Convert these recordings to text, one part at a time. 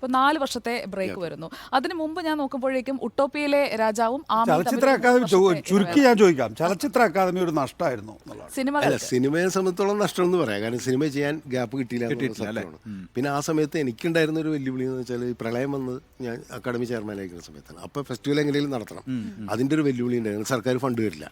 ഇപ്പൊ 4 വർഷത്തെ ബ്രേക്ക് വരുന്നു. അതിനു മുമ്പ് ഞാൻ നോക്കുമ്പോഴേക്കും ഉട്ടോപ്പിയയിലെ രാജാവും ചലച്ചിത്ര അക്കാദമി ചുരുക്കി ഞാൻ ചോദിക്കാം, ചലച്ചിത്ര അക്കാദമി ഒരു നഷ്ടമായിരുന്നു സിനിമയെ സംബന്ധിച്ചോളം നഷ്ടം എന്ന് പറയാം. കാരണം സിനിമ ചെയ്യാൻ ഗ്യാപ്പ് കിട്ടിയില്ല. പിന്നെ ആ സമയത്ത് എനിക്കുണ്ടായിരുന്ന ഒരു വെല്ലുവിളി എന്ന് വെച്ചാൽ പ്രളയം വന്ന് ഞാൻ അക്കാദമി ചെയർമാനായിരിക്കുന്ന സമയത്താണ്. അപ്പോൾ ഫെസ്റ്റിവൽ എങ്ങനെയും നടത്തണം, അതിൻ്റെ ഒരു വെല്ലുവിളി ഉണ്ടായിരുന്നു. സർക്കാർ ഫണ്ട് വരില്ല.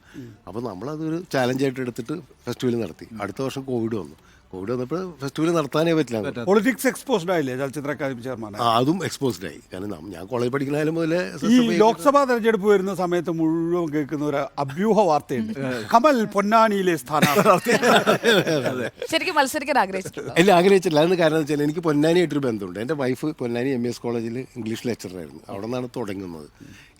അപ്പോൾ നമ്മളതൊരു ചാലഞ്ചായിട്ട് എടുത്തിട്ട് ഫെസ്റ്റിവൽ നടത്തി. അടുത്ത വർഷം കോവിഡ് വന്നപ്പോൾ ഫെസ്റ്റിവൽ നടത്താനേ പറ്റില്ല. പൊളിറ്റിക്സ് എക്സ്പോസ്ഡ് ആയില്ലേ ചലച്ചിത്ര അക്കാദമി ചെയർമാൻ? അതും എക്സ്പോസ്ഡ് ആയി. കാരണം ഞാൻ കോളേജ് പഠിക്കുന്ന മുതലേ ഈ ലോക്സഭാ തെരഞ്ഞെടുപ്പ് വരുന്ന സമയത്ത് മുഴുവൻ കേൾക്കുന്ന ഒരു അഭ്യൂഹ വാർത്തയുണ്ട്, കമൽ പൊന്നാനിയിലെ സ്ഥാനാർത്ഥി. ശരിക്കും മത്സരിക്കാൻ ആഗ്രഹിച്ചിട്ടില്ല? ഇല്ല, ആഗ്രഹിച്ചില്ല. അതിന് കാരണം വെച്ചാൽ എനിക്ക് പൊന്നാനിയായിട്ടൊരു ബന്ധമുണ്ട്. എൻ്റെ വൈഫ് പൊന്നാനി MES കോളേജിൽ ഇംഗ്ലീഷ് ലെക്ചറായിരുന്നു. അവിടെ നിന്നാണ് തുടങ്ങുന്നത്.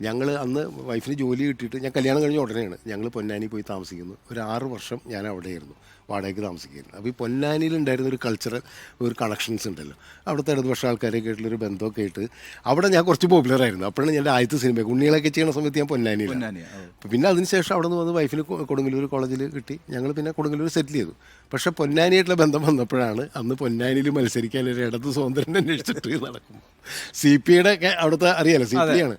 ഞങ്ങൾ അന്ന് വൈഫിന് ജോലി കിട്ടിയിട്ട് ഞാൻ കല്യാണം കഴിഞ്ഞ ഉടനെയാണ് ഞങ്ങൾ പൊന്നാനി പോയി താമസിക്കുന്നു. ഒരു 6 വർഷം ഞാൻ അവിടെയായിരുന്നു, വാടകയ്ക്ക് താമസിക്കുകയായിരുന്നു. അപ്പോൾ ഈ പൊന്നാനിയിലുണ്ടായിരുന്ന ഒരു കൾച്ചറൽ ഒരു കണക്ഷൻസ് ഉണ്ടല്ലോ, അവിടുത്തെ ഇടതുപക്ഷ ആൾക്കാരൊക്കെ ആയിട്ടുള്ളൊരു ബന്ധമൊക്കെ ആയിട്ട് അവിടെ ഞാൻ കുറച്ച് പോപ്പുലറായിരുന്നു. അപ്പോഴാണ് എൻ്റെ ആദ്യത്തെ സിനിമ ഉണ്ണികളൊക്കെ ചെയ്യുന്ന സമയത്ത് ഞാൻ പൊന്നാനിയിലാണ്. പിന്നെ അതിനുശേഷം അവിടെ നിന്ന് വന്ന് വൈഫിന് കൊടുങ്ങല്ലൂർ കോളേജിൽ കിട്ടി. ഞങ്ങൾ പിന്നെ കൊടുങ്ങല്ലൂർ സെറ്റിൽ ചെയ്തു. പക്ഷേ പൊന്നാനിയായിട്ടുള്ള ബന്ധം വന്നപ്പോഴാണ് അന്ന് പൊന്നാനിയിൽ മത്സരിക്കാൻ ഒരു ഇടത് സ്വതന്ത്രൻ അന്വേഷിച്ചിട്ട് നടക്കും. CPIയുടെ ഒക്കെ അവിടുത്തെ അറിയാലോ, CPI ആണ്.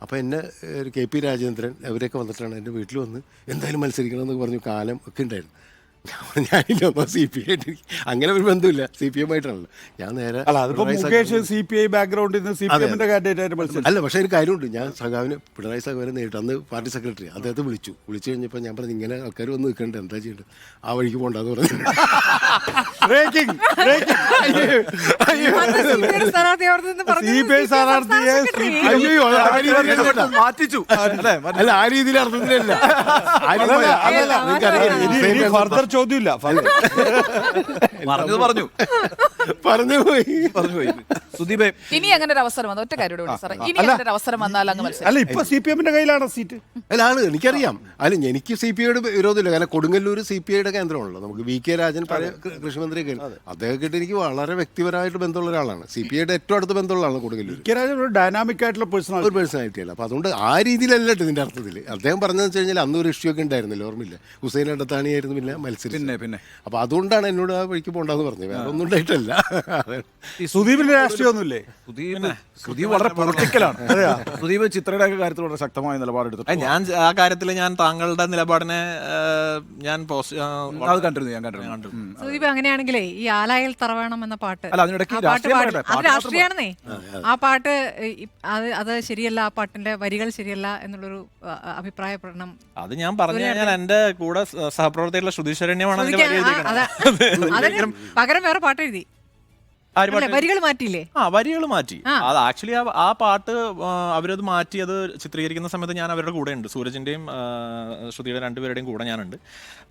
അപ്പോൾ എന്നെ ഒരു KP രാജേന്ദ്രൻ അവരൊക്കെ വന്നിട്ടാണ് എൻ്റെ വീട്ടിൽ വന്ന് എന്തായാലും മത്സരിക്കണമെന്ന് പറഞ്ഞു. കാലം ഒക്കെ ഉണ്ടായിരുന്നു. ഞാനില്ല CPI ആയിട്ട് അങ്ങനെ ഒരു ബന്ധമില്ല, CPM-ആയിട്ടാണല്ലോ. ഞാൻ നേരെ CPI ബാക്ക്ഗ്രൗണ്ടിൽ നിന്ന് CPM-ന്റെ കാൻഡിഡേറ്റ് ആയിട്ട് മത്സരിച്ചു. അല്ല, പക്ഷേ ഒരു കാര്യമുണ്ട്. ഞാൻ പിണറായി സഖാവിനെ നേരിട്ട് അന്ന് പാർട്ടി സെക്രട്ടറി അദ്ദേഹത്തെ വിളിച്ചു കഴിഞ്ഞപ്പോൾ ഞാൻ പറഞ്ഞു ഇങ്ങനെ ആൾക്കാർ വന്ന് നിൽക്കണ്ട, എന്താ ചെയ്യേണ്ടത്, ആ വഴിക്ക് പോകണ്ടെന്ന് പറഞ്ഞു. അല്ല, ആ രീതിയിൽ അർത്ഥത്തിലല്ല. ചോദ്യമില്ല, പറഞ്ഞു പോയി. സുദീപേ, ഇനി അങ്ങനെ ഒരു അവസരം വന്നു, ഒറ്റ കാര്യം സാറേ, ഇനി അങ്ങനെ ഒരു അവസരം വന്നാൽ അങ്ങ് മത്സരം. അല്ല, ഇപ്പൊ CPM-ന്റെ കയ്യിലാണ് സീറ്റ്. അല്ല, ആണ്, എനിക്കറിയാം. അല്ല, എനിക്ക് CPIയോട് വിരോധമില്ല. കാരണം കൊടുങ്ങല്ലൂർ CPIയുടെ കേന്ദ്രമാണല്ലോ. നമുക്ക് VK രാജൻ പഴയ കൃഷിമന്ത്രിയൊക്കെ, അദ്ദേഹമായിട്ട് എനിക്ക് വളരെ വ്യക്തിപരമായിട്ട് ബന്ധമുള്ള ഒരാളാണ്. CPIയുടെ ഏറ്റവും അടുത്ത ബന്ധമുള്ള ആളാണ് കൊടുങ്ങല്ലൂർ. VK രാജൻ ഒരു ഡൈനാമിക് ആയിട്ടുള്ള ഒരു പേഴ്സണാലിറ്റി അല്ല. അപ്പോൾ അതുകൊണ്ട് ആ രീതിയിലല്ല ഇതിൻ്റെ അർത്ഥത്തിൽ. അദ്ദേഹം പറഞ്ഞതെന്ന് വെച്ച് കഴിഞ്ഞാൽ അന്ന് ഒരു ഇഷ്യൂ ഒക്കെ ഉണ്ടായിരുന്നില്ല, ഓർമ്മയില്ല, ഹുസൈൻ അടത്താണിയായിരുന്നു പിന്നെ മത്സരം. പിന്നെ അപ്പോൾ അതുകൊണ്ടാണ് എന്നോട് ആ വഴിക്ക് പോകണ്ടെന്ന് പറഞ്ഞത്, വേറെ ഒന്നും ഉണ്ടായിട്ടല്ല. ഈ സുദീപിന്റെ രാഷ്ട്രീയമൊന്നുമില്ലേ? സുദീപ് വളരെ പൊളിറ്റിക്കലാണ്. സുദീപ് ചിത്രയുടെ കാര്യത്തിൽ വളരെ ശക്തമായ നിലപാടെടുത്തു. ഞാൻ ആ കാര്യത്തിൽ ഞാൻ താങ്കളുടെ നിലപാടിനെ ഞാൻ അത് കണ്ടിരുന്നു. സുദീപ്, അങ്ങനെയാണെങ്കിലേ ഈ ആലായിൽ തറവേണം എന്ന പാട്ട്, അല്ല, അതിനിടയ്ക്ക് അത് രാഷ്ട്രീയാണെന്നേ, ആ പാട്ട് അത് ശരിയല്ല, ആ പാട്ടിന്റെ വരികൾ ശരിയല്ല എന്നുള്ളൊരു അഭിപ്രായ പ്രകടനം അത് ഞാൻ പറഞ്ഞു കഴിഞ്ഞാൽ എന്റെ കൂടെ സഹപ്രവർത്തകരുള്ള ശ്രുതിശരണ്യമാണ് അതിന് പകരം വേറെ പാട്ട് എഴുതി, വരികൾ മാറ്റിയില്ലേ? വരികൾ മാറ്റി. അത് ആക്ച്വലി ആ പാട്ട് അവരത് മാറ്റി അത് ചിത്രീകരിക്കുന്ന സമയത്ത് ഞാൻ അവരുടെ കൂടെ ഉണ്ട്. സൂരജിന്റെയും ശ്രുതിയുടെ രണ്ടുപേരുടെയും കൂടെ ഞാനുണ്ട്.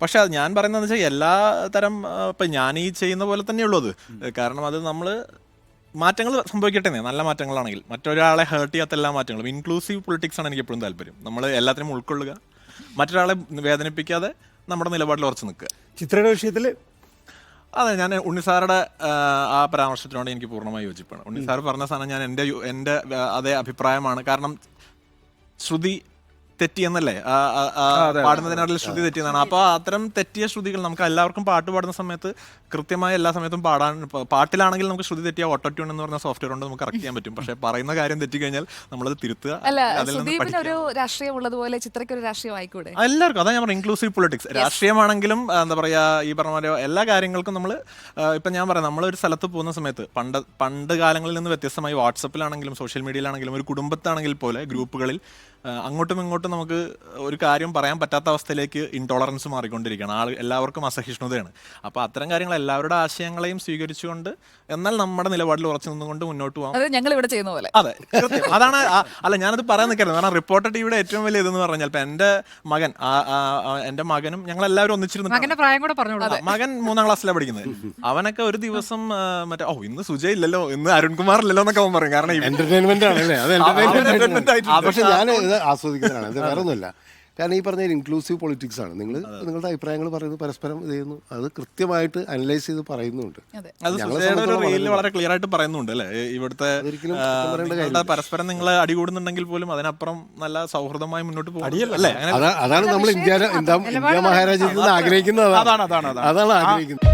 പക്ഷെ അത് ഞാൻ പറയുന്നത് വെച്ചാൽ എല്ലാ തരം ഇപ്പം ഞാൻ ഈ ചെയ്യുന്ന പോലെ തന്നെയുള്ളൂ അത്. കാരണം അത് നമ്മൾ മാറ്റങ്ങൾ സംഭവിക്കട്ടെ, നല്ല മാറ്റങ്ങളാണെങ്കിൽ, മറ്റൊരാളെ ഹേർട്ട് ചെയ്യാത്ത എല്ലാ മാറ്റങ്ങളും. ഇൻക്ലൂസീവ് പൊളിറ്റിക്സ് ആണ് എനിക്ക് എപ്പോഴും താല്പര്യം. നമ്മൾ എല്ലാത്തിനും ഉൾക്കൊള്ളുക, മറ്റൊരാളെ വേദനിപ്പിക്കാതെ നമ്മുടെ നിലപാടിൽ ഉറച്ചു നിൽക്കുക. ചിത്രയുടെ വിഷയത്തിൽ അതെ, ഞാൻ ഉണ്ണിസാറുടെ ആ പരാമർശത്തിനോട് എനിക്ക് പൂർണ്ണമായി യോജിപ്പാണ്. ഉണ്ണിസാർ പറഞ്ഞ സാധനം ഞാൻ എൻ്റെ അതേ അഭിപ്രായമാണ്. കാരണം ശ്രുതി തെറ്റിയെന്നല്ലേ, പാടുന്നതിനാട്ടിൽ ശ്രുതി തെറ്റിയെന്നാണ്. അപ്പോൾ അത്തരം തെറ്റിയ ശ്രുതികൾ നമുക്ക് എല്ലാവർക്കും പാട്ട് പാടുന്ന സമയത്ത് കൃത്യമായി എല്ലാ സമയത്തും പാട്ടിലാണെങ്കിൽ നമുക്ക് ശ്രുതി തെറ്റിയ ഓട്ടോട്യൂൺ എന്ന് പറഞ്ഞ സോഫ്റ്റ്വെയർ കൊണ്ട് നമുക്ക് കറക്റ്റ് ചെയ്യാൻ പറ്റും. പക്ഷേ പറയുന്ന കാര്യം തെറ്റിക്കഴിഞ്ഞാൽ നമ്മളത് തിരുത്തുക. ഒരു രാഷ്ട്രീയം ഉള്ളതുപോലെ ചിത്രയ്ക്ക് ഒരു രാഷ്ട്രീയം ആയിക്കൂടെ? എല്ലാവർക്കും അതാ ഞാൻ പറഞ്ഞ ഇൻക്ലൂസീവ് പൊളിറ്റിക്സ്. രാഷ്ട്രീയമാണെങ്കിലും എന്താ പറയുക, ഈ പറഞ്ഞ പോലെ എല്ലാ കാര്യങ്ങൾക്കും നമ്മൾ ഇപ്പം ഞാൻ പറയാം, നമ്മളൊരു സ്ഥലത്ത് പോകുന്ന സമയത്ത് പണ്ട് കാലങ്ങളിൽ നിന്ന് വ്യത്യസ്തമായി വാട്സപ്പിലാണെങ്കിലും സോഷ്യൽ മീഡിയയിലാണെങ്കിലും ഒരു കുടുംബത്താണെങ്കിൽ പോലെ ഗ്രൂപ്പുകളിൽ അങ്ങോട്ടും ഇങ്ങോട്ടും നമുക്ക് ഒരു കാര്യം പറയാൻ പറ്റാത്ത അവസ്ഥയിലേക്ക് ഇൻടോളറൻസ് മാറിക്കൊണ്ടിരിക്കുകയാണ്. എല്ലാവർക്കും അസഹിഷ്ണുതയാണ്. അപ്പോൾ അത്തരം കാര്യങ്ങൾ എല്ലാവരുടെ ആശയങ്ങളെയും സ്വീകരിച്ചുകൊണ്ട് എന്നാൽ നമ്മുടെ നിലപാടിൽ ഉറച്ചു നിന്നുകൊണ്ട് മുന്നോട്ട് പോകാം. അത് ഞങ്ങൾ ഇവിടെ ചെയ്യുന്ന പോലെ. അതെ, അതാണ്. അല്ല, ഞാനത് പറയാൻ നിൽക്കരുത്. കാരണം റിപ്പോർട്ടർ ടിവിയുടെ ഏറ്റവും വലിയ ഇതെന്ന് പറഞ്ഞാൽ ഇപ്പം എൻ്റെ മകനും ഞങ്ങളെല്ലാവരും ഒന്നിച്ചിരുന്നു. മകൻ 3ാം ക്ലാസ്സിലാണ് പഠിക്കുന്നത്. അവനൊക്കെ ഒരു ദിവസം മറ്റേ ഇന്ന് സുജയ് ഇല്ലല്ലോ, ഇന്ന് അരുൺകുമാർ ഇല്ലല്ലോ എന്നൊക്കെ അവൻ പറയും. കാരണം എന്റർടൈൻമെന്റ് ആണല്ലേ, പക്ഷെ ഞാൻ ആസ്വദിക്കുന്നതാണ്. അത് വേറെ ഒന്നുമില്ല. കാരണം ഈ പറഞ്ഞ ഇൻക്ലൂസീവ് പൊളിറ്റിക്സ് ആണ്. നിങ്ങളുടെ അഭിപ്രായങ്ങൾ പറയുന്നു, പരസ്പരം ഇത് ചെയ്യുന്നു, അത് കൃത്യമായിട്ട് അനലൈസ് ചെയ്ത് പറയുന്നുണ്ട്. വളരെ ക്ലിയർ ആയിട്ട് പറയുന്നുണ്ട് അല്ലേ. ഇവിടുത്തെ പരസ്പരം നിങ്ങൾ അടികൂടുന്നുണ്ടെങ്കിൽ പോലും അതിനപ്പുറം നല്ല സൗഹൃദമായി മുന്നോട്ട് പോകും അല്ലേ. അതാണ് നമ്മൾ ഇന്ത്യ മഹാരാജ്യത്തിൽ നിന്ന് ആഗ്രഹിക്കുന്നത്. അതാണ് ആഗ്രഹിക്കുന്നത്.